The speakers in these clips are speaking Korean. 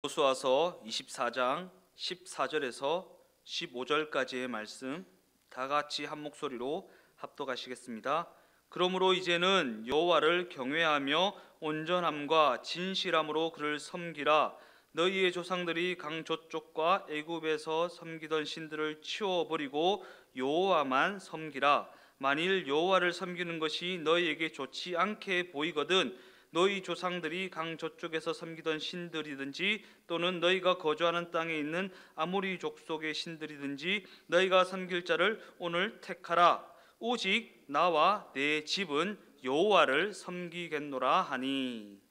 여호수아서 24장 14절에서 15절까지의 말씀 다 같이 한 목소리로 합독하시겠습니다. 그러므로 이제는 여호와를 경외하며 온전함과 진실함으로 그를 섬기라. 너희의 조상들이 강 저쪽과 애굽에서 섬기던 신들을 치워버리고 여호와만 섬기라. 만일 여호와를 섬기는 것이 너희에게 좋지 않게 보이거든 너희 조상들이 강 저쪽에서 섬기던 신들이든지 또는 너희가 거주하는 땅에 있는 아모리 족속의 신들이든지 너희가 섬길 자를 오늘 택하라. 오직 나와 내 집은 여호와를 섬기겠노라 하니.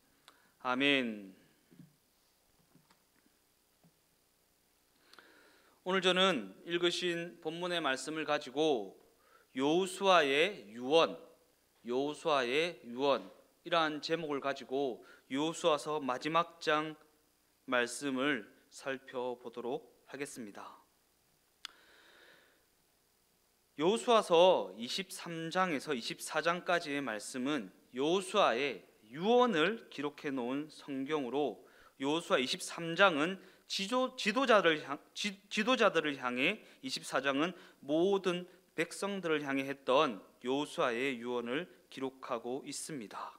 아멘. 오늘 저는 읽으신 본문의 말씀을 가지고 여호수아의 유언 이러한 제목을 가지고 여호수아서 마지막 장 말씀을 살펴보도록 하겠습니다. 여호수아서 23장에서 24장까지의 말씀은 여호수아의 유언을 기록해 놓은 성경으로 여호수아 23장은 지도자들을 향해 24장은 모든 백성들을 향해 했던 여호수아의 유언을 기록하고 있습니다.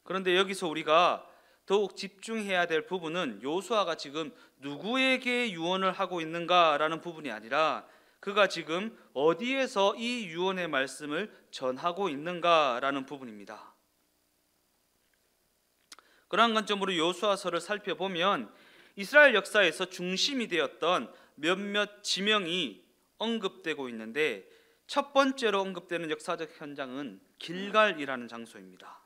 그런데 여기서 우리가 더욱 집중해야 될 부분은 여호수아가 지금 누구에게 유언을 하고 있는가라는 부분이 아니라 그가 지금 어디에서 이 유언의 말씀을 전하고 있는가라는 부분입니다. 그러한 관점으로 여호수아서를 살펴보면 이스라엘 역사에서 중심이 되었던 몇몇 지명이 언급되고 있는데 첫 번째로 언급되는 역사적 현장은 길갈이라는 장소입니다.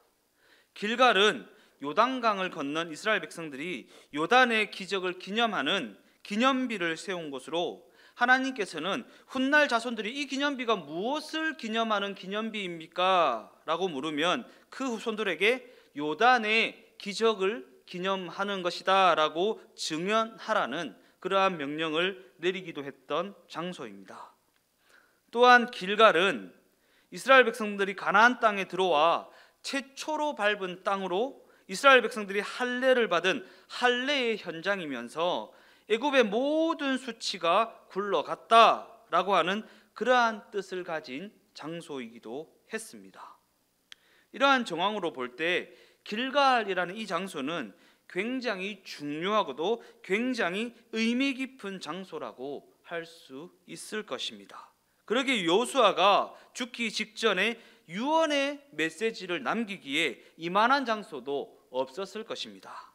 길갈은 요단강을 건넌 이스라엘 백성들이 요단의 기적을 기념하는 기념비를 세운 곳으로 하나님께서는 훗날 자손들이 이 기념비가 무엇을 기념하는 기념비입니까? 라고 물으면 그 후손들에게 요단의 기적을 기념하는 것이다 라고 증언하라는 그러한 명령을 내리기도 했던 장소입니다. 또한 길갈은 이스라엘 백성들이 가나안 땅에 들어와 최초로 밟은 땅으로 이스라엘 백성들이 할례를 받은 할례의 현장이면서 애굽의 모든 수치가 굴러갔다라고 하는 그러한 뜻을 가진 장소이기도 했습니다. 이러한 정황으로 볼 때 길갈이라는 이 장소는 굉장히 중요하고도 굉장히 의미 깊은 장소라고 할 수 있을 것입니다. 그러기에 여호수아가 죽기 직전에 유언의 메시지를 남기기에 이만한 장소도 없었을 것입니다.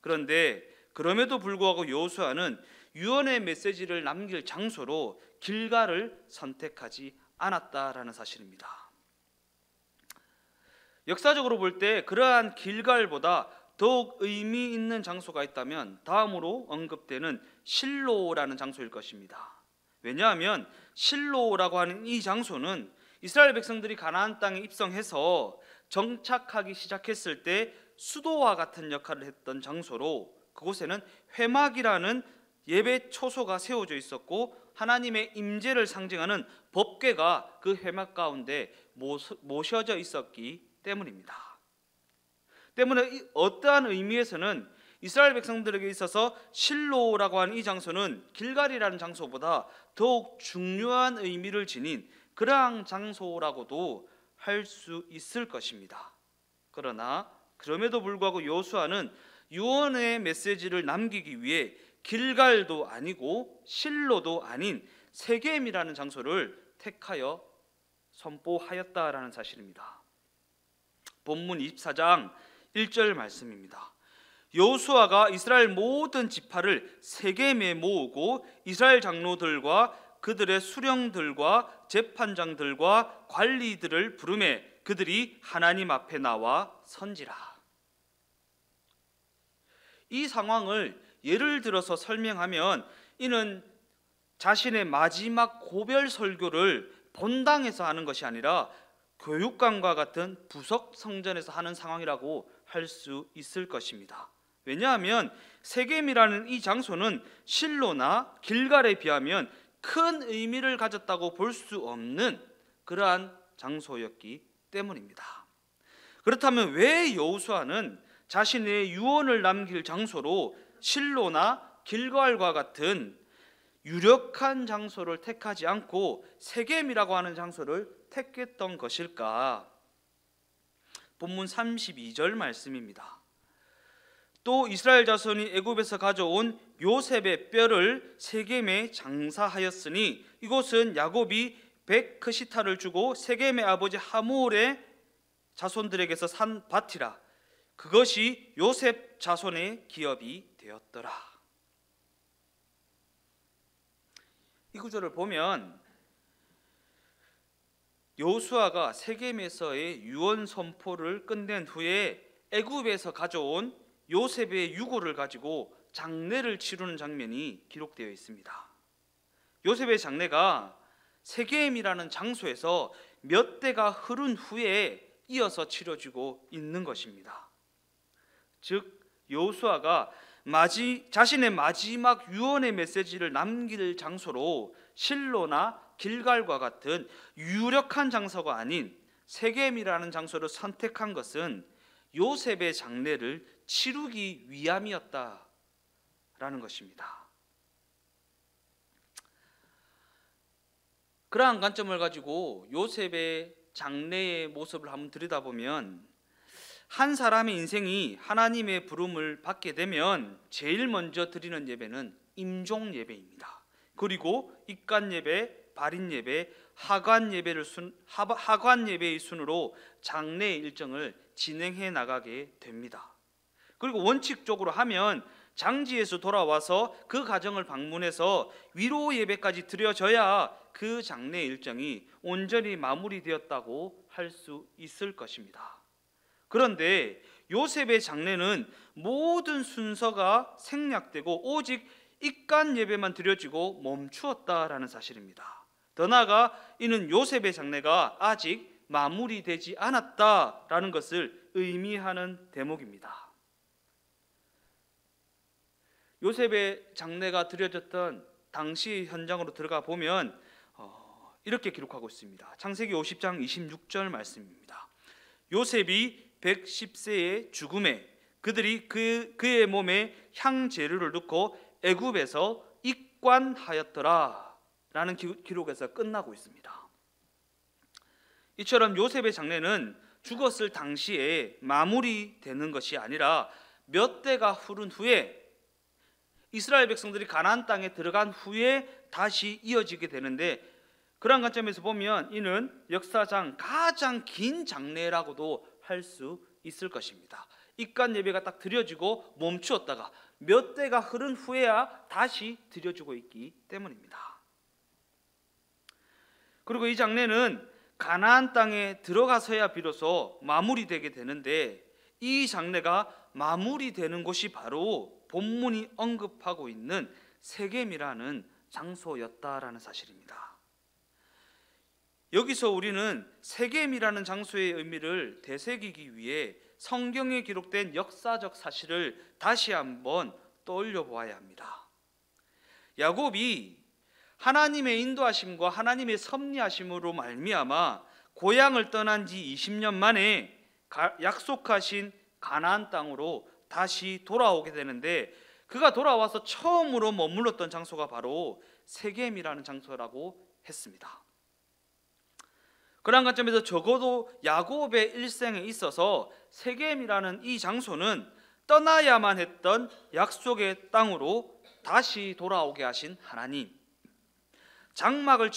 그런데 그럼에도 불구하고 여호수아는 유언의 메시지를 남길 장소로 길갈을 선택하지 않았다라는 사실입니다. 역사적으로 볼 때 그러한 길갈보다 더욱 의미 있는 장소가 있다면 다음으로 언급되는 실로라는 장소일 것입니다. 왜냐하면 실로라고 하는 이 장소는 이스라엘 백성들이 가나안 땅에 입성해서 정착하기 시작했을 때 수도와 같은 역할을 했던 장소로 그곳에는 회막이라는 예배 초소가 세워져 있었고 하나님의 임재를 상징하는 법궤가 그 회막 가운데 모셔져 있었기 때문입니다. 때문에 어떠한 의미에서는 이스라엘 백성들에게 있어서 실로라고 하는 이 장소는 길갈이라는 장소보다 더욱 중요한 의미를 지닌 그러한 장소라고도 할 수 있을 것입니다. 그러나 그럼에도 불구하고 여호수아는 유언의 메시지를 남기기 위해 길갈도 아니고 실로도 아닌 세겜이라는 장소를 택하여 선포하였다라는 사실입니다. 본문 24장 1절 말씀입니다. 여호수아가 이스라엘 모든 지파를 세겜에 모으고 이스라엘 장로들과 그들의 수령들과 재판장들과 관리들을 부르매 그들이 하나님 앞에 나와 선지라. 이 상황을 예를 들어서 설명하면 이는 자신의 마지막 고별 설교를 본당에서 하는 것이 아니라 교육관과 같은 부석 성전에서 하는 상황이라고 할 수 있을 것입니다. 왜냐하면 세겜이라는 이 장소는 실로나 길갈에 비하면 큰 의미를 가졌다고 볼 수 없는 그러한 장소였기 때문입니다. 그렇다면 왜 여호수아는 자신의 유언을 남길 장소로 실로나 길갈과 같은 유력한 장소를 택하지 않고 세겜이라고 하는 장소를 택했던 것일까? 본문 32절 말씀입니다. 또 이스라엘 자손이 애굽에서 가져온 요셉의 뼈를 세겜에 장사하였으니 이곳은 야곱이 백크시타를 주고 세겜의 아버지 하몰의 자손들에게서 산 밭이라. 그것이 요셉 자손의 기업이 되었더라. 이 구절을 보면 여호수아가 세겜에서의 유언 선포를 끝낸 후에 애굽에서 가져온 요셉의 유고를 가지고 장례를 치르는 장면이 기록되어 있습니다. 요셉의 장례가 세겜이라는 장소에서 몇 대가 흐른 후에 이어서 치러지고 있는 것입니다. 즉 여호수아가 자신의 마지막 유언의 메시지를 남길 장소로 실로나 길갈과 같은 유력한 장소가 아닌 세겜이라는 장소를 선택한 것은 요셉의 장례를 치르기 위함이었다라는 것입니다. 그러한 관점을 가지고 요셉의 장례의 모습을 한번 들여다보면 한 사람의 인생이 하나님의 부름을 받게 되면 제일 먼저 드리는 예배는 임종 예배입니다. 그리고 입관 예배, 발인 예배, 하관 예배의 순으로 장례 일정을 진행해 나가게 됩니다. 그리고 원칙적으로 하면 장지에서 돌아와서 그 가정을 방문해서 위로 예배까지 드려져야 그 장례 일정이 온전히 마무리되었다고 할 수 있을 것입니다. 그런데 요셉의 장례는 모든 순서가 생략되고 오직 입관 예배만 드려지고 멈추었다라는 사실입니다. 더 나아가 이는 요셉의 장례가 아직 마무리되지 않았다라는 것을 의미하는 대목입니다. 요셉의 장례가 드려졌던 당시 현장으로 들어가 보면 이렇게 기록하고 있습니다. 창세기 50장 26절 말씀입니다. 요셉이 110세의 죽음에 그들이 그의 몸에 향재료를 넣고 애굽에서 입관하였더라 라는 기록에서 끝나고 있습니다. 이처럼 요셉의 장례는 죽었을 당시에 마무리되는 것이 아니라 몇 대가 흐른 후에 이스라엘 백성들이 가나안 땅에 들어간 후에 다시 이어지게 되는데, 그런 관점에서 보면 이는 역사상 가장 긴 장례라고도 할 수 있을 것입니다. 입관 예배가 딱 드려지고 멈추었다가 몇 대가 흐른 후에야 다시 드려지고 있기 때문입니다. 그리고 이 장례는 가나안 땅에 들어가서야 비로소 마무리되게 되는데, 이 장례가 마무리되는 곳이 바로 본문이 언급하고 있는 세겜이라는 장소였다라는 사실입니다. 여기서 우리는 세겜이라는 장소의 의미를 되새기기 위해 성경에 기록된 역사적 사실을 다시 한번 떠올려 보아야 합니다. 야곱이 하나님의 인도하심과 하나님의 섭리하심으로 말미암아 고향을 떠난 지 20년 만에 약속하신 가나안 땅으로 다시 돌아오게 되는데, 그가 돌아와서 처음으로 머물렀던 장소가 바로 세겜이라는 장소라고 했습니다. 그러한 관점에서 적어도 야곱의 일생에 있어서 세겜이라는 이 장소는 떠나야만 했던 약속의 땅으로 다시 돌아오게 하신 하나님, 장막을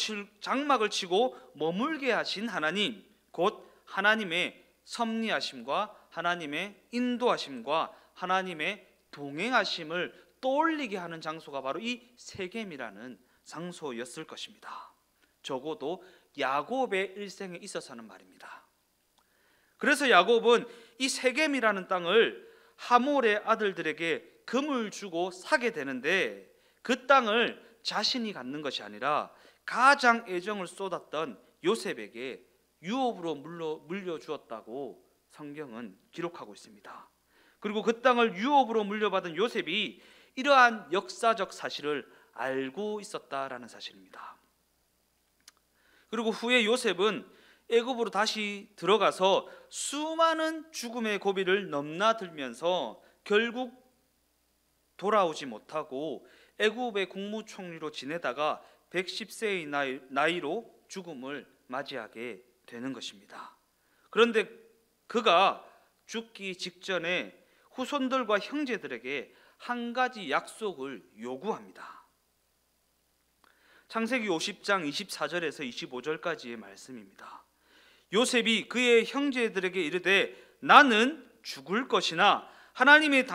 치고 머물게 하신 하나님, 곧 하나님의 섭리하심과 하나님의 인도하심과 하나님의 동행하심을 떠올리게 하는 장소가 바로 이 세겜이라는 장소였을 것입니다. 적어도 야곱의 일생에 있어서는 말입니다. 그래서 야곱은 이 세겜이라는 땅을 하몰의 아들들에게 금을 주고 사게 되는데, 그 땅을 자신이 갖는 것이 아니라 가장 애정을 쏟았던 요셉에게 유업으로 물려주었다고 성경은 기록하고 있습니다. 그리고 그 땅을 유업으로 물려받은 요셉이 이러한 역사적 사실을 알고 있었다라는 사실입니다. 그리고 후에 요셉은 애굽으로 다시 들어가서 수많은 죽음의 고비를 넘나들면서 결국 돌아오지 못하고 애굽의 국무총리로 지내다가 110세의 나이로 죽음을 맞이하게 되는 것입니다. 그런데 그가 죽기 직전에 후손들과 형제들에게 한 가지 약속을 요구합니다. 창세기 50장 24절에서 25절까지의 말씀입니다. 요셉이 그의 형제들에게 이르되 나는 죽을 것이나 하나님이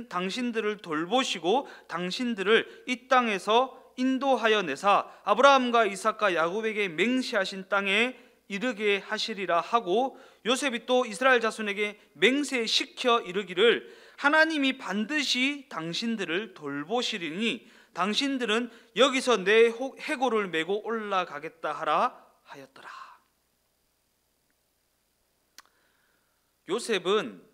당신들을 돌보시고 당신들을 이 땅에서 인도하여 내사 아브라함과 이삭과 야곱에게 맹세하신 땅에 이르게 하시리라 하고, 요셉이 또 이스라엘 자손에게 맹세시켜 이르기를 하나님이 반드시 당신들을 돌보시리니 당신들은 여기서 내 해골을 메고 올라가겠다 하라 하였더라. 요셉은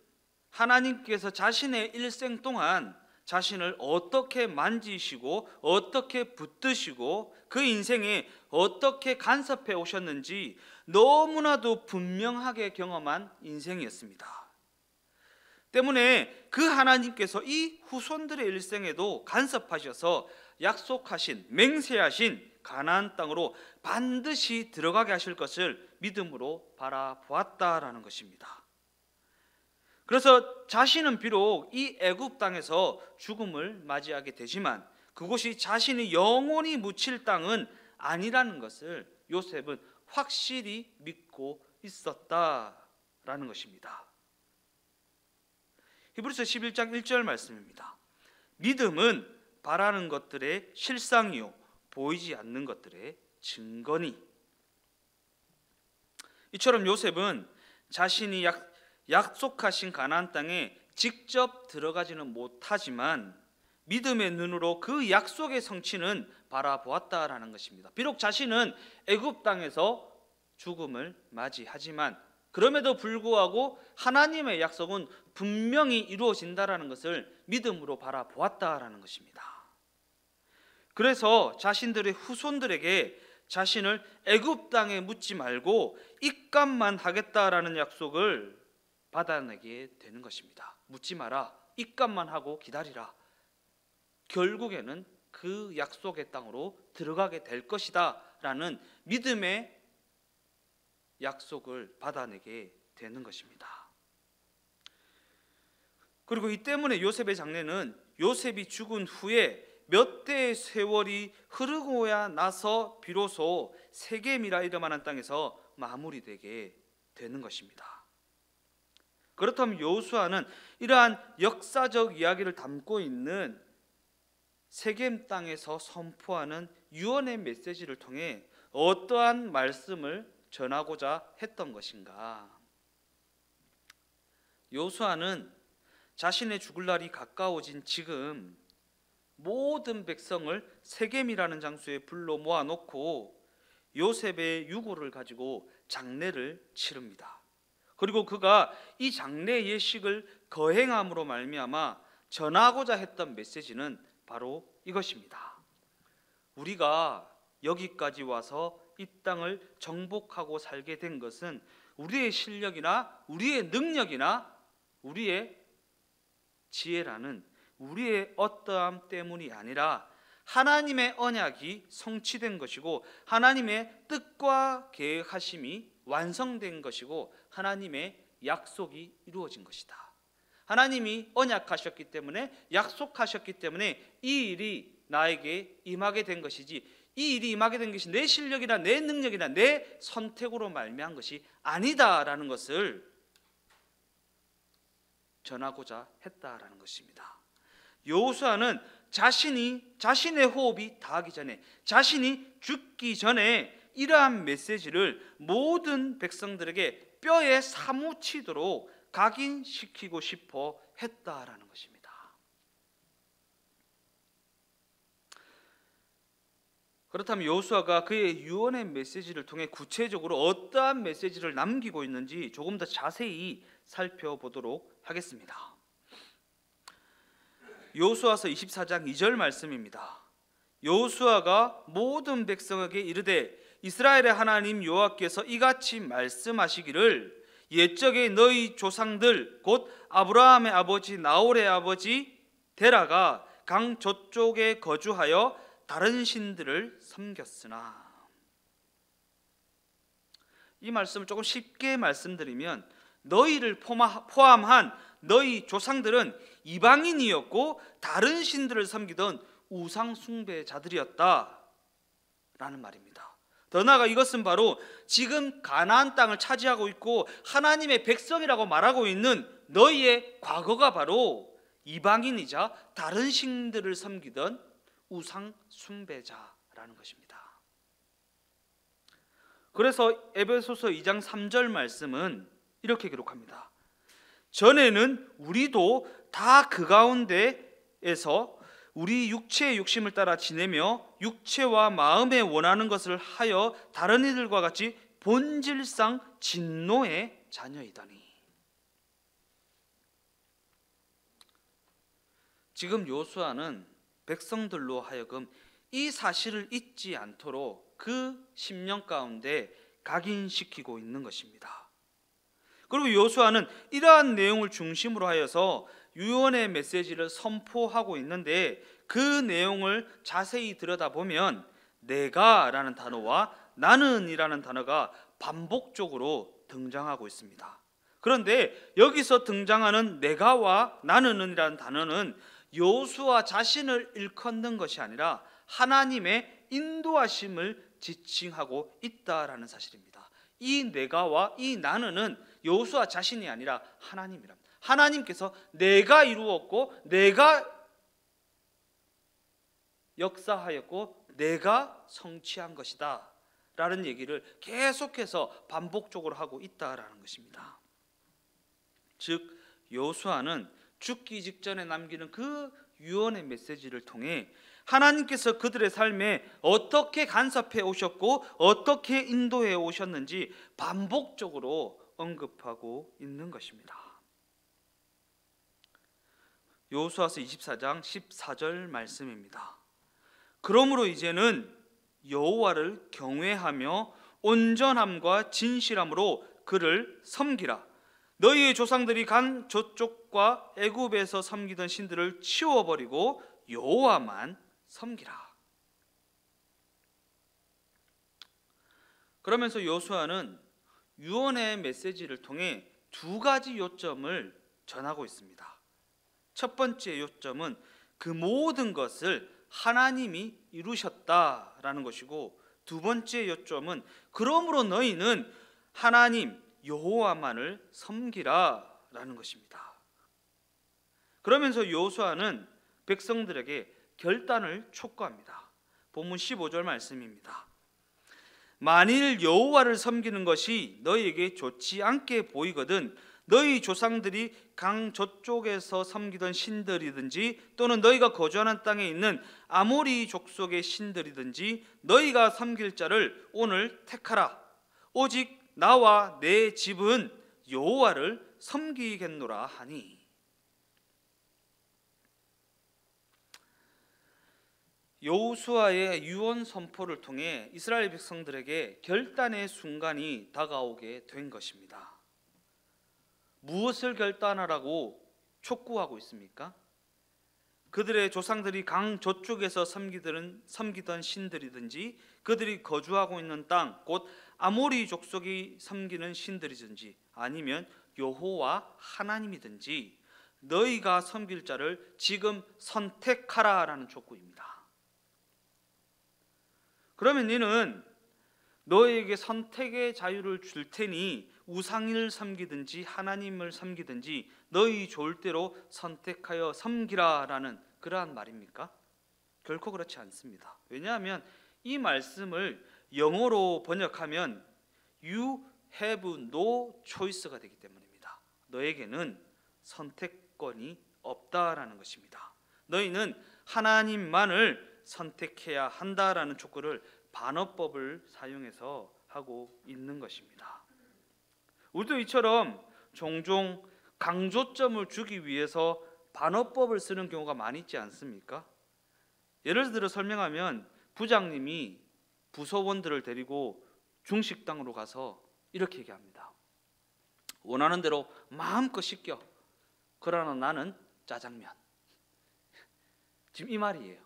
하나님께서 자신의 일생 동안 자신을 어떻게 만지시고 어떻게 붙드시고 그 인생에 어떻게 간섭해 오셨는지 너무나도 분명하게 경험한 인생이었습니다. 때문에 그 하나님께서 이 후손들의 일생에도 간섭하셔서 약속하신, 맹세하신 가나안 땅으로 반드시 들어가게 하실 것을 믿음으로 바라보았다라는 것입니다. 그래서 자신은 비록 이 애굽 땅에서 죽음을 맞이하게 되지만 그곳이 자신이 영원히 묻힐 땅은 아니라는 것을 요셉은 확실히 믿고 있었다라는 것입니다. 히브리서 11장 1절 말씀입니다. 믿음은 바라는 것들의 실상이요 보이지 않는 것들의 증거니. 이처럼 요셉은 자신이 약속하신 가나안 땅에 직접 들어가지는 못하지만 믿음의 눈으로 그 약속의 성취는 바라보았다라는 것입니다. 비록 자신은 애굽 땅에서 죽음을 맞이하지만 그럼에도 불구하고 하나님의 약속은 분명히 이루어진다라는 것을 믿음으로 바라보았다라는 것입니다. 그래서 자신들의 후손들에게 자신을 애굽 땅에 묻지 말고 입감만 하겠다라는 약속을 받아내게 되는 것입니다. 묻지 마라, 입감만 하고 기다리라. 결국에는 그 약속의 땅으로 들어가게 될 것이다 라는 믿음의 약속을 받아내게 되는 것입니다. 그리고 이 때문에 요셉의 장래는 요셉이 죽은 후에 몇 대의 세월이 흐르고야 나서 비로소 세겜이라 이름하는 땅에서 마무리되게 되는 것입니다. 그렇다면 여호수아는 이러한 역사적 이야기를 담고 있는 세겜 땅에서 선포하는 유언의 메시지를 통해 어떠한 말씀을 전하고자 했던 것인가? 여호수아는 자신의 죽을 날이 가까워진 지금 모든 백성을 세겜이라는 장소에 불러 모아놓고 요셉의 유고를 가지고 장례를 치릅니다. 그리고 그가 이 장례 예식을 거행함으로 말미암아 전하고자 했던 메시지는 바로 이것입니다. 우리가 여기까지 와서 이 땅을 정복하고 살게 된 것은 우리의 실력이나 우리의 능력이나 우리의 지혜라는 우리의 어떠함 때문이 아니라 하나님의 언약이 성취된 것이고 하나님의 뜻과 계획하심이 완성된 것이고 하나님의 약속이 이루어진 것이다. 하나님이 언약하셨기 때문에, 약속하셨기 때문에 이 일이 나에게 임하게 된 것이지, 이 일이 임하게 된 것이 내 실력이나 내 능력이나 내 선택으로 말미암은 것이 아니다라는 것을 전하고자 했다라는 것입니다. 여호수아는 자신의 호흡이 다하기 전에, 자신이 죽기 전에 이러한 메시지를 모든 백성들에게 뼈에 사무치도록 각인시키고 싶어 했다라는 것입니다. 그렇다면 여호수아가 그의 유언의 메시지를 통해 구체적으로 어떠한 메시지를 남기고 있는지 조금 더 자세히 살펴보도록 하겠습니다. 여호수아서 24장 2절 말씀입니다. 여호수아가 모든 백성에게 이르되 이스라엘의 하나님 여호와께서 이같이 말씀하시기를 옛적에 너희 조상들 곧 아브라함의 아버지 나홀의 아버지 데라가 강 저쪽에 거주하여 다른 신들을 섬겼으나. 이 말씀을 조금 쉽게 말씀드리면 너희를 포함한 너희 조상들은 이방인이었고 다른 신들을 섬기던 우상 숭배자들이었다 라는 말입니다. 더 나아가 이것은 바로 지금 가나안 땅을 차지하고 있고 하나님의 백성이라고 말하고 있는 너희의 과거가 바로 이방인이자 다른 신들을 섬기던 우상 숭배자라는 것입니다. 그래서 에베소서 2장 3절 말씀은 이렇게 기록합니다. 전에는 우리도 다 그 가운데에서 우리 육체의 욕심을 따라 지내며 육체와 마음에 원하는 것을 하여 다른 이들과 같이 본질상 진노의 자녀이더니. 지금 요수아는 백성들로 하여금 이 사실을 잊지 않도록 그 심령 가운데 각인시키고 있는 것입니다. 그리고 요수아는 이러한 내용을 중심으로 하여서 유언의 메시지를 선포하고 있는데 그 내용을 자세히 들여다보면 내가라는 단어와 나는이라는 단어가 반복적으로 등장하고 있습니다. 그런데 여기서 등장하는 내가와 나는이라는 단어는 요수아 자신을 일컫는 것이 아니라 하나님의 인도하심을 지칭하고 있다라는 사실입니다. 이 내가와 이 나는은 요수아 자신이 아니라 하나님이랍니다. 하나님께서 내가 이루었고 내가 역사하였고 내가 성취한 것이다 라는 얘기를 계속해서 반복적으로 하고 있다라는 것입니다. 즉 요수아는 죽기 직전에 남기는 그 유언의 메시지를 통해 하나님께서 그들의 삶에 어떻게 간섭해 오셨고 어떻게 인도해 오셨는지 반복적으로 언급하고 있는 것입니다. 여호수아서 24장 14절 말씀입니다. 그러므로 이제는 여호와를 경외하며 온전함과 진실함으로 그를 섬기라. 너희의 조상들이 간 저쪽과 애굽에서 섬기던 신들을 치워버리고 여호와만 섬기라. 그러면서 여호수아는 유언의 메시지를 통해 두 가지 요점을 전하고 있습니다. 첫 번째 요점은 그 모든 것을 하나님이 이루셨다라는 것이고, 두 번째 요점은 그러므로 너희는 하나님 여호와만을 섬기라라는 것입니다. 그러면서 여호수아는 백성들에게 결단을 촉구합니다. 본문 15절 말씀입니다. 만일 여호와를 섬기는 것이 너희에게 좋지 않게 보이거든 너희 조상들이 강 저쪽에서 섬기던 신들이든지 또는 너희가 거주하는 땅에 있는 아모리 족속의 신들이든지 너희가 섬길 자를 오늘 택하라. 오직 나와 내 집은 여호와를 섬기겠노라 하니. 여호수아의 유언 선포를 통해 이스라엘 백성들에게 결단의 순간이 다가오게 된 것입니다. 무엇을 결단하라고 촉구하고 있습니까? 그들의 조상들이 강 저쪽에서 섬기던 신들이든지 그들이 거주하고 있는 땅 곧 아모리 족속이 섬기는 신들이든지 아니면 여호와 하나님이든지 너희가 섬길 자를 지금 선택하라라는 촉구입니다. 그러면 너는 너에게 선택의 자유를 줄 테니 우상을 섬기든지 하나님을 섬기든지 너희 좋을 대로 선택하여 섬기라라는 그러한 말입니까? 결코 그렇지 않습니다. 왜냐하면 이 말씀을 영어로 번역하면 You have no choice가 되기 때문입니다. 너에게는 선택권이 없다라는 것입니다. 너희는 하나님만을 선택해야 한다라는 촉구를 반어법을 사용해서 하고 있는 것입니다. 우리도 이처럼 종종 강조점을 주기 위해서 반어법을 쓰는 경우가 많이 있지 않습니까? 예를 들어 설명하면 부장님이 부서원들을 데리고 중식당으로 가서 이렇게 얘기합니다. 원하는 대로 마음껏 시켜. 그러나 나는 짜장면. 지금 이 말이에요.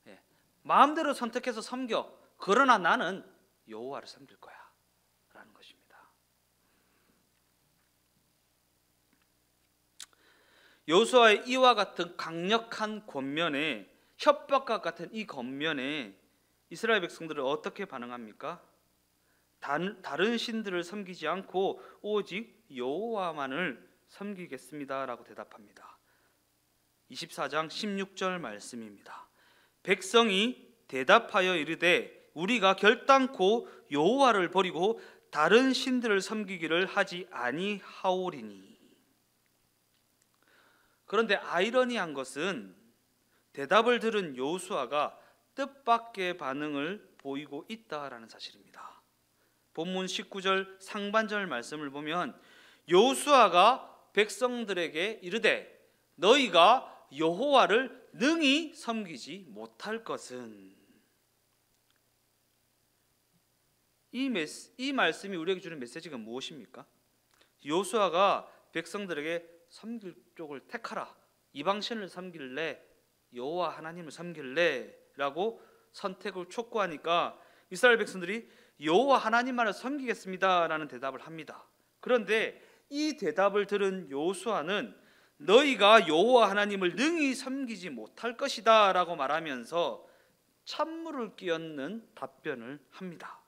예. 마음대로 선택해서 섬겨. 그러나 나는 여호와를 섬길 거야 라는 것입니다. 여호수아의 이와 같은 강력한 권면에, 협박과 같은 이 권면에 이스라엘 백성들은 어떻게 반응합니까? 다른 신들을 섬기지 않고 오직 여호와만을 섬기겠습니다 라고 대답합니다. 24장 16절 말씀입니다. 백성이 대답하여 이르되 우리가 결단코 여호와를 버리고 다른 신들을 섬기기를 하지 아니하오리니. 그런데 아이러니한 것은 대답을 들은 여호수아가 뜻밖의 반응을 보이고 있다라는 사실입니다. 본문 19절 상반절 말씀을 보면 여호수아가 백성들에게 이르되 너희가 여호와를 능히 섬기지 못할 것은, 이 말씀이 우리에게 주는 메시지가 무엇입니까? 여호수아가 백성들에게 섬길 쪽을 택하라, 이방신을 섬길래 여호와 하나님을 섬길래 라고 선택을 촉구하니까 이스라엘 백성들이 여호와 하나님만을 섬기겠습니다 라는 대답을 합니다. 그런데 이 대답을 들은 여호수아는 너희가 여호와 하나님을 능히 섬기지 못할 것이다 라고 말하면서 찬물을 끼얹는 답변을 합니다.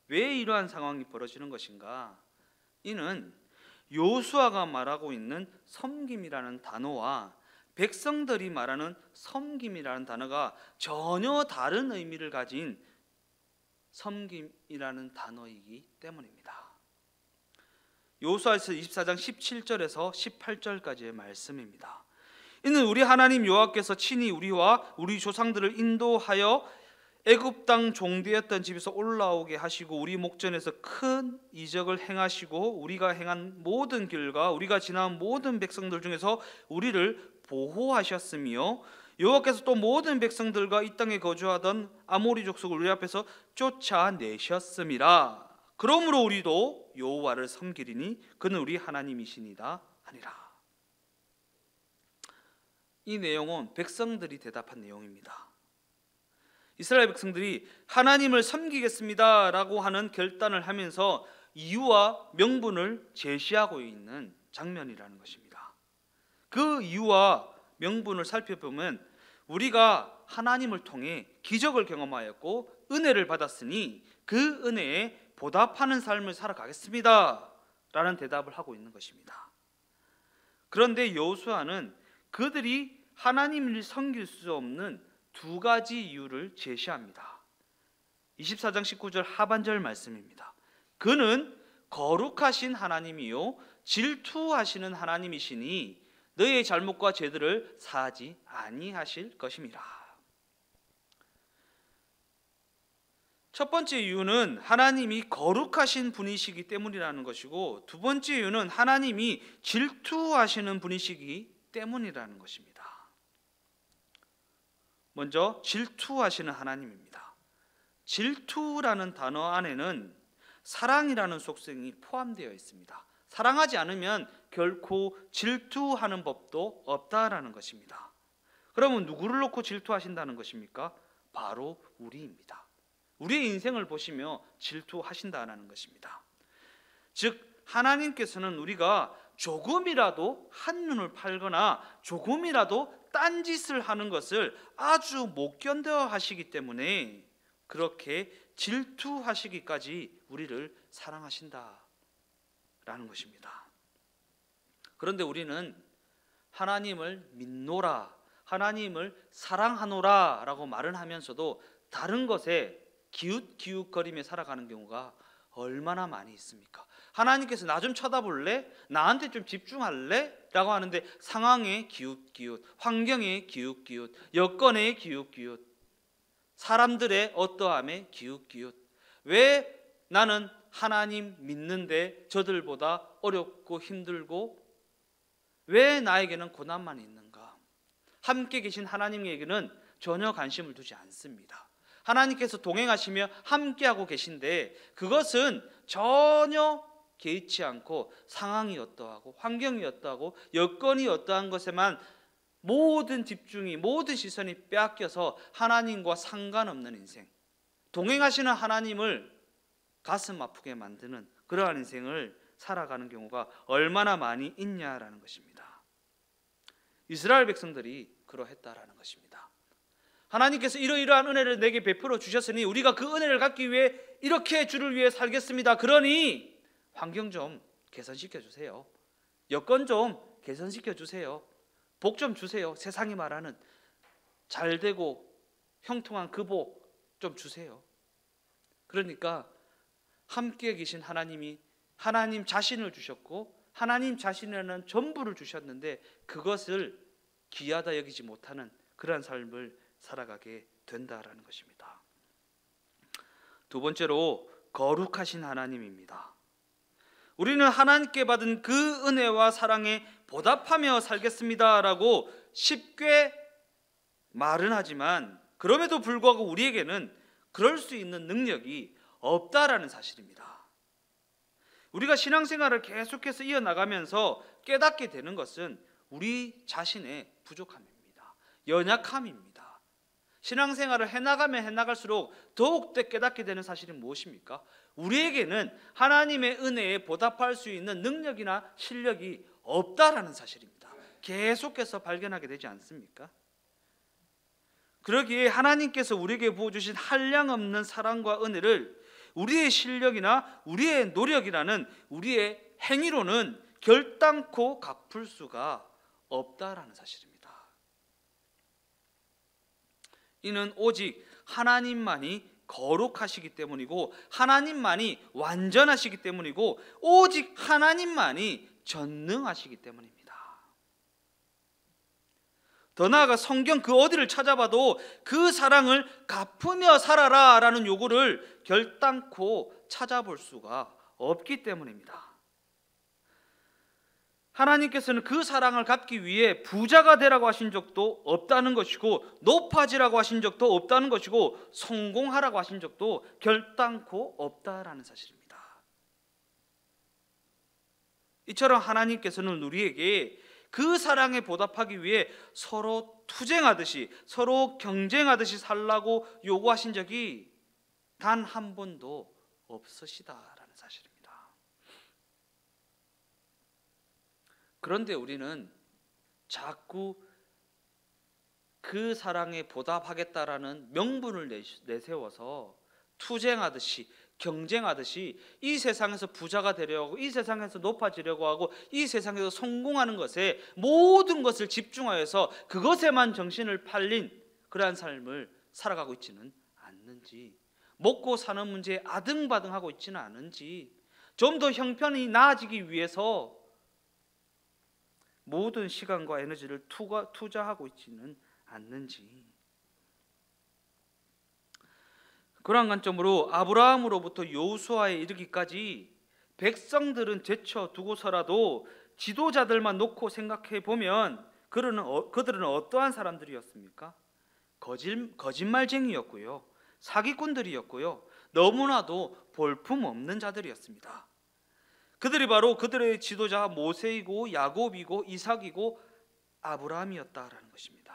왜 이러한 상황이 벌어지는 것인가? 이는 여호수아가 말하고 있는 섬김이라는 단어와 백성들이 말하는 섬김이라는 단어가 전혀 다른 의미를 가진 섬김이라는 단어이기 때문입니다. 여호수아서 24장 17절에서 18절까지의 말씀입니다. 이는 우리 하나님 여호와께서 친히 우리와 우리 조상들을 인도하여 애굽 땅 종되었던 집에서 올라오게 하시고 우리 목전에서 큰 이적을 행하시고 우리가 행한 모든 길과 우리가 지나온 모든 백성들 중에서 우리를 보호하셨으며 여호와께서 또 모든 백성들과 이 땅에 거주하던 아모리 족속을 우리 앞에서 쫓아내셨음이라. 그러므로 우리도 여호와를 섬기리니 그는 우리 하나님이시니라 하니라. 이 내용은 백성들이 대답한 내용입니다. 이스라엘 백성들이 하나님을 섬기겠습니다 라고 하는 결단을 하면서 이유와 명분을 제시하고 있는 장면이라는 것입니다. 그 이유와 명분을 살펴보면 우리가 하나님을 통해 기적을 경험하였고 은혜를 받았으니 그 은혜에 보답하는 삶을 살아가겠습니다 라는 대답을 하고 있는 것입니다. 그런데 여호수아는 그들이 하나님을 섬길 수 없는 두 가지 이유를 제시합니다. 24장 19절 하반절 말씀입니다. 그는 거룩하신 하나님이요 질투하시는 하나님이시니 너희의 잘못과 죄들을 사하지 아니하실 것임이라. 첫 번째 이유는 하나님이 거룩하신 분이시기 때문이라는 것이고, 두 번째 이유는 하나님이 질투하시는 분이시기 때문이라는 것입니다. 먼저 질투하시는 하나님입니다. 질투라는 단어 안에는 사랑이라는 속성이 포함되어 있습니다. 사랑하지 않으면 결코 질투하는 법도 없다라는 것입니다. 그러면 누구를 놓고 질투하신다는 것입니까? 바로 우리입니다. 우리의 인생을 보시며 질투하신다는 것입니다. 즉 하나님께서는 우리가 조금이라도 한눈을 팔거나 조금이라도 딴짓을 하는 것을 아주 못 견뎌 하시기 때문에 그렇게 질투하시기까지 우리를 사랑하신다라는 것입니다. 그런데 우리는 하나님을 믿노라, 하나님을 사랑하노라 라고 말은 하면서도 다른 것에 기웃기웃거리며 살아가는 경우가 얼마나 많이 있습니까? 하나님께서 나 좀 쳐다볼래? 나한테 좀 집중할래? 라고 하는데 상황에 기웃기웃, 환경에 기웃기웃, 여건에 기웃기웃, 사람들의 어떠함에 기웃기웃. 왜 나는 하나님 믿는데 저들보다 어렵고 힘들고 왜 나에게는 고난만 있는가? 함께 계신 하나님에게는 전혀 관심을 두지 않습니다. 하나님께서 동행하시며 함께하고 계신데 그것은 전혀 개의치 않고 상황이 어떠하고 환경이 어떠하고 여건이 어떠한 것에만 모든 집중이 모든 시선이 빼앗겨서 하나님과 상관없는 인생, 동행하시는 하나님을 가슴 아프게 만드는 그러한 인생을 살아가는 경우가 얼마나 많이 있냐라는 것입니다. 이스라엘 백성들이 그러했다라는 것입니다. 하나님께서 이러이러한 은혜를 내게 베풀어 주셨으니 우리가 그 은혜를 갖기 위해 이렇게 주를 위해 살겠습니다. 그러니 환경 좀 개선시켜 주세요. 여건 좀 개선시켜 주세요. 복 좀 주세요. 세상이 말하는 잘되고 형통한 그 복 좀 주세요. 그러니까 함께 계신 하나님이 하나님 자신을 주셨고 하나님 자신이라는 전부를 주셨는데 그것을 귀하다 여기지 못하는 그러한 삶을 살아가게 된다라는 것입니다. 두 번째로 거룩하신 하나님입니다. 우리는 하나님께 받은 그 은혜와 사랑에 보답하며 살겠습니다라고 쉽게 말은 하지만 그럼에도 불구하고 우리에게는 그럴 수 있는 능력이 없다라는 사실입니다. 우리가 신앙생활을 계속해서 이어나가면서 깨닫게 되는 것은 우리 자신의 부족함입니다. 연약함입니다. 신앙생활을 해나가면 해나갈수록 더욱더 깨닫게 되는 사실은 무엇입니까? 우리에게는 하나님의 은혜에 보답할 수 있는 능력이나 실력이 없다라는 사실입니다. 계속해서 발견하게 되지 않습니까? 그러기에 하나님께서 우리에게 부어주신 한량없는 사랑과 은혜를 우리의 실력이나 우리의 노력이라는 우리의 행위로는 결단코 갚을 수가 없다라는 사실입니다. 이는 오직 하나님만이 거룩하시기 때문이고 하나님만이 완전하시기 때문이고 오직 하나님만이 전능하시기 때문입니다. 더 나아가 성경 그 어디를 찾아봐도 그 사랑을 갚으며 살아라 라는 요구를 결단코 찾아볼 수가 없기 때문입니다. 하나님께서는 그 사랑을 갚기 위해 부자가 되라고 하신 적도 없다는 것이고 높아지라고 하신 적도 없다는 것이고 성공하라고 하신 적도 결단코 없다라는 사실입니다. 이처럼 하나님께서는 우리에게 그 사랑에 보답하기 위해 서로 투쟁하듯이 서로 경쟁하듯이 살라고 요구하신 적이 단 한 번도 없으시다라는 사실입니다. 그런데 우리는 자꾸 그 사랑에 보답하겠다라는 명분을 내세워서 투쟁하듯이 경쟁하듯이 이 세상에서 부자가 되려고 하고 이 세상에서 높아지려고 하고 이 세상에서 성공하는 것에 모든 것을 집중하여서 그것에만 정신을 팔린 그러한 삶을 살아가고 있지는 않는지, 먹고 사는 문제에 아등바등하고 있지는 않은지, 좀 더 형편이 나아지기 위해서 모든 시간과 에너지를 투자하고 있지는 않는지. 그러한 관점으로 아브라함으로부터 여호수아에 이르기까지 백성들은 제쳐두고서라도 지도자들만 놓고 생각해 보면 그들은 어떠한 사람들이었습니까? 거짓말쟁이였고요, 사기꾼들이었고요, 너무나도 볼품없는 자들이었습니다. 그들이 바로 그들의 지도자 모세이고 야곱이고 이삭이고 아브라함이었다라는 것입니다.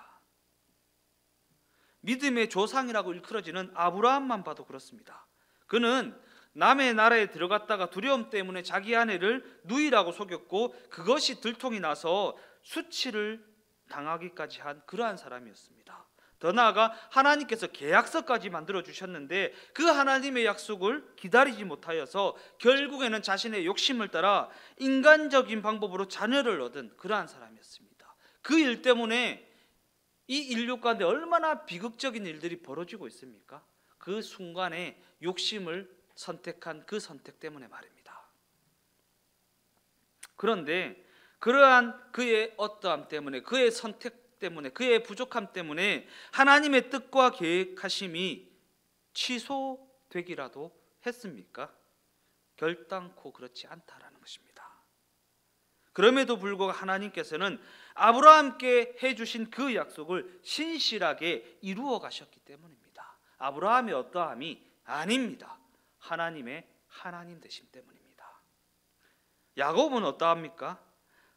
믿음의 조상이라고 일컬어지는 아브라함만 봐도 그렇습니다. 그는 남의 나라에 들어갔다가 두려움 때문에 자기 아내를 누이라고 속였고 그것이 들통이 나서 수치를 당하기까지 한 그러한 사람이었습니다. 더 나아가 하나님께서 계약서까지 만들어 주셨는데 그 하나님의 약속을 기다리지 못하여서 결국에는 자신의 욕심을 따라 인간적인 방법으로 자녀를 얻은 그러한 사람이었습니다. 그 일 때문에 이 인류 가운데 얼마나 비극적인 일들이 벌어지고 있습니까? 그 순간에 욕심을 선택한 그 선택 때문에 말입니다. 그런데 그러한 그의 어떠함 때문에, 그의 선택 때문에, 그의 부족함 때문에 하나님의 뜻과 계획하심이 취소되기라도 했습니까? 결단코 그렇지 않다라는 것입니다. 그럼에도 불구하고 하나님께서는 아브라함께 해주신 그 약속을 신실하게 이루어 가셨기 때문입니다. 아브라함의 어떠함이 아닙니다. 하나님의 하나님 되심 때문입니다. 야곱은 어떠합니까?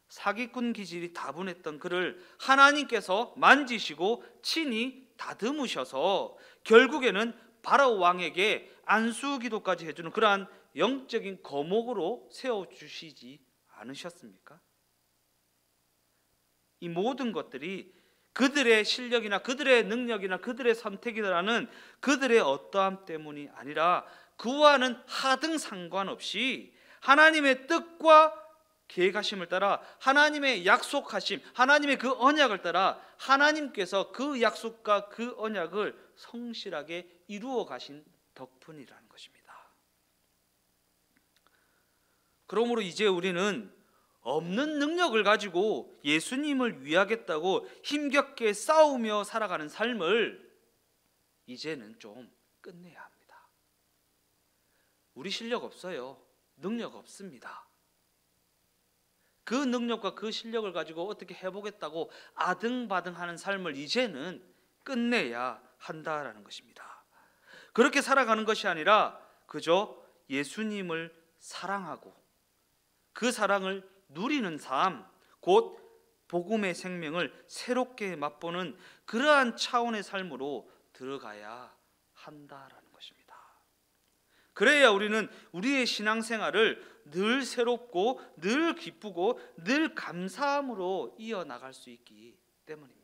사기꾼 기질이 다분했던 그를 하나님께서 만지시고 친히 다듬으셔서 결국에는 바로 왕에게 안수기도까지 해주는 그러한 영적인 거목으로 세워주시지 않으셨습니까? 이 모든 것들이 그들의 실력이나 그들의 능력이나 그들의 선택이라는 그들의 어떠함 때문이 아니라 그와는 하등 상관없이 하나님의 뜻과 계획하심을 따라 하나님의 약속하심, 하나님의 그 언약을 따라 하나님께서 그 약속과 그 언약을 성실하게 이루어 가신 덕분이라는 것입니다. 그러므로 이제 우리는 없는 능력을 가지고 예수님을 위하겠다고 힘겹게 싸우며 살아가는 삶을 이제는 좀 끝내야 합니다. 우리 실력 없어요. 능력 없습니다. 그 능력과 그 실력을 가지고 어떻게 해보겠다고 아등바등하는 삶을 이제는 끝내야 한다라는 것입니다. 그렇게 살아가는 것이 아니라 그저 예수님을 사랑하고 그 사랑을 누리는 삶, 곧 복음의 생명을 새롭게 맛보는 그러한 차원의 삶으로 들어가야 한다라는 것입니다. 그래야 우리는 우리의 신앙생활을 늘 새롭고 늘 기쁘고 늘 감사함으로 이어나갈 수 있기 때문입니다.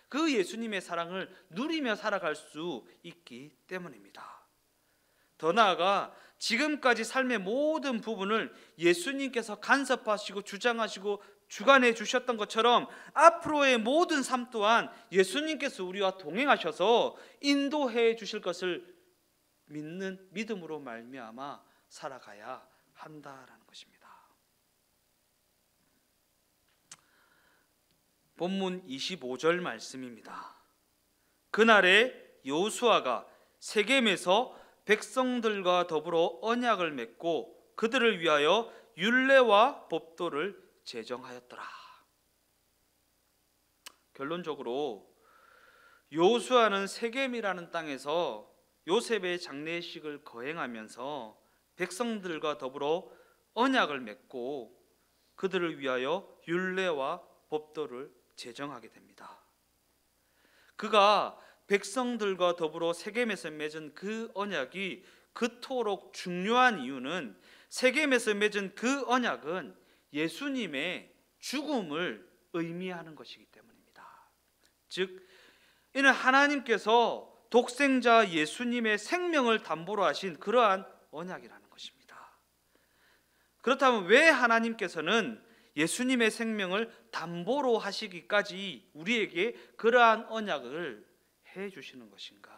그 예수님의 사랑을 누리며 살아갈 수 있기 때문입니다. 더 나아가 지금까지 삶의 모든 부분을 예수님께서 간섭하시고 주장하시고 주관해 주셨던 것처럼 앞으로의 모든 삶 또한 예수님께서 우리와 동행하셔서 인도해 주실 것을 믿는 믿음으로 말미암아 살아가야 한다라는 것입니다. 본문 25절 말씀입니다. 그날에 여호수아가 세겜에서 백성들과 더불어 언약을 맺고 그들을 위하여 율례와 법도를 제정하였더라. 결론적으로 여호수아는 세겜이라는 땅에서 요셉의 장례식을 거행하면서 백성들과 더불어 언약을 맺고 그들을 위하여 율례와 법도를 제정하게 됩니다. 그가 백성들과 더불어 세겜에서 맺은 그 언약이 그토록 중요한 이유는 세겜에서 맺은 그 언약은 예수님의 죽음을 의미하는 것이기 때문입니다. 즉 이는 하나님께서 독생자 예수님의 생명을 담보로 하신 그러한 언약이라는 것입니다. 그렇다면 왜 하나님께서는 예수님의 생명을 담보로 하시기까지 우리에게 그러한 언약을 해 주시는 것인가?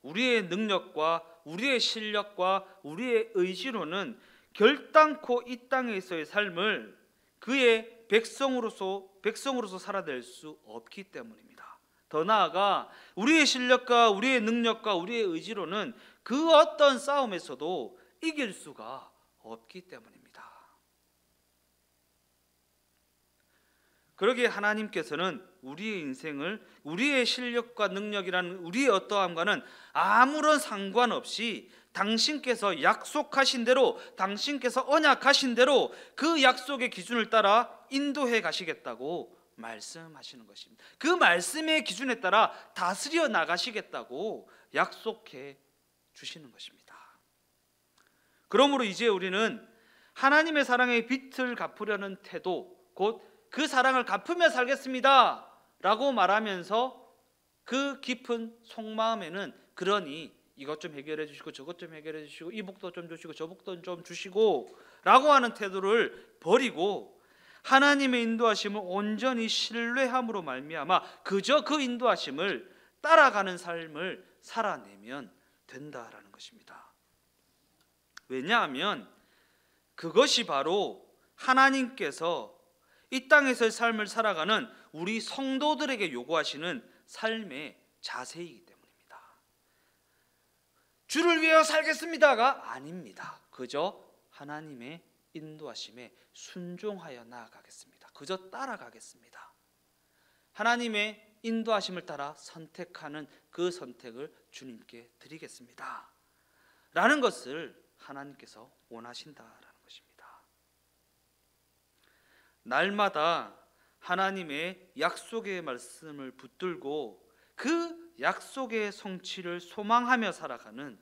우리의 능력과 우리의 실력과 우리의 의지로는 결단코 이 땅에서의 삶을 그의 백성으로서 살아낼 수 없기 때문입니다. 더 나아가 우리의 실력과 우리의 능력과 우리의 의지로는 그 어떤 싸움에서도 이길 수가 없기 때문입니다. 그러기에 하나님께서는 우리의 인생을 우리의 실력과 능력이라는 우리의 어떠함과는 아무런 상관없이 당신께서 약속하신 대로 당신께서 언약하신 대로 그 약속의 기준을 따라 인도해 가시겠다고 말씀하시는 것입니다. 그 말씀의 기준에 따라 다스려 나가시겠다고 약속해 주시는 것입니다. 그러므로 이제 우리는 하나님의 사랑의 빚을 갚으려는 태도, 곧 그 사랑을 갚으며 살겠습니다 라고 말하면서 그 깊은 속마음에는 그러니 이것 좀 해결해 주시고 저것 좀 해결해 주시고 이 복도 좀 주시고 저 복도 좀 주시고 라고 하는 태도를 버리고 하나님의 인도하심을 온전히 신뢰함으로 말미암아 그저 그 인도하심을 따라가는 삶을 살아내면 된다라는 것입니다. 왜냐하면 그것이 바로 하나님께서 이 땅에서의 삶을 살아가는 우리 성도들에게 요구하시는 삶의 자세이기 때문입니다. 주를 위하여 살겠습니다가 아닙니다. 그저 하나님의 인도하심에 순종하여 나아가겠습니다. 그저 따라가겠습니다. 하나님의 인도하심을 따라 선택하는 그 선택을 주님께 드리겠습니다 라는 것을 하나님께서 원하신다라는 것입니다. 날마다 하나님의 약속의 말씀을 붙들고 그 약속의 성취를 소망하며 살아가는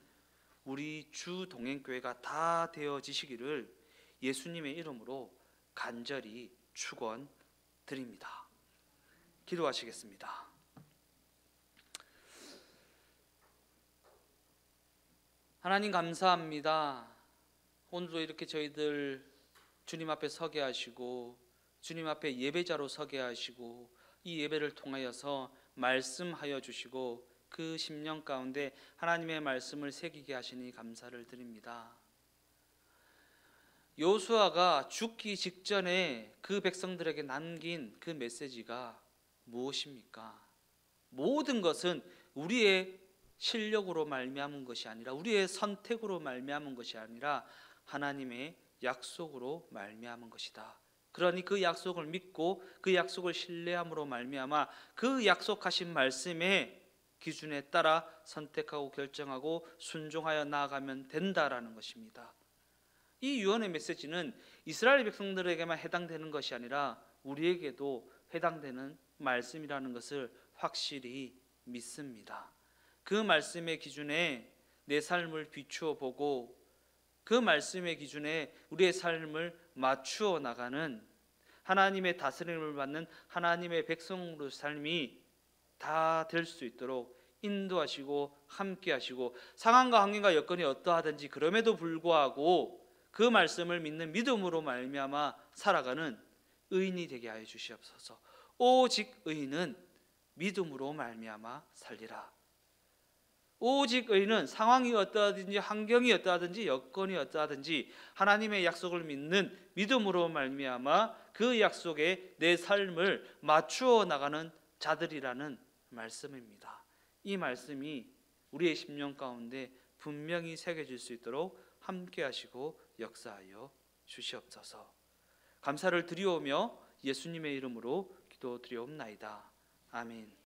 우리 주 동행교회가 다 되어지시기를 예수님의 이름으로 간절히 축원드립니다. 기도하시겠습니다. 하나님 감사합니다. 오늘도 이렇게 저희들 주님 앞에 서게 하시고 주님 앞에 예배자로 서게 하시고 이 예배를 통하여서 말씀하여 주시고 그 심령 가운데 하나님의 말씀을 새기게 하시니 감사를 드립니다. 요수아가 죽기 직전에 그 백성들에게 남긴 그 메시지가 무엇입니까? 모든 것은 우리의 실력으로 말미암은 것이 아니라 우리의 선택으로 말미암은 것이 아니라 하나님의 약속으로 말미암은 것이다. 그러니 그 약속을 믿고 그 약속을 신뢰함으로 말미암아 그 약속하신 말씀의 기준에 따라 선택하고 결정하고 순종하여 나아가면 된다라는 것입니다. 이 유언의 메시지는 이스라엘 백성들에게만 해당되는 것이 아니라 우리에게도 해당되는 말씀이라는 것을 확실히 믿습니다. 그 말씀의 기준에 내 삶을 비추어 보고 그 말씀의 기준에 우리의 삶을 맞추어 나가는 하나님의 다스림을 받는 하나님의 백성으로 삶이 다 될 수 있도록 인도하시고 함께하시고 상황과 환경과 여건이 어떠하든지 그럼에도 불구하고 그 말씀을 믿는 믿음으로 말미암아 살아가는 의인이 되게 하여 주시옵소서. 오직 의인은 믿음으로 말미암아 살리라. 오직 의인은 상황이 어떠하든지 환경이 어떠하든지 여건이 어떠하든지 하나님의 약속을 믿는 믿음으로 말미암아 그 약속에 내 삶을 맞추어 나가는 자들이라는 말씀입니다. 이 말씀이 우리의 심령 가운데 분명히 새겨질 수 있도록 함께 하시고 역사하여 주시옵소서. 감사를 드리오며 예수님의 이름으로 기도드리옵나이다. 아멘.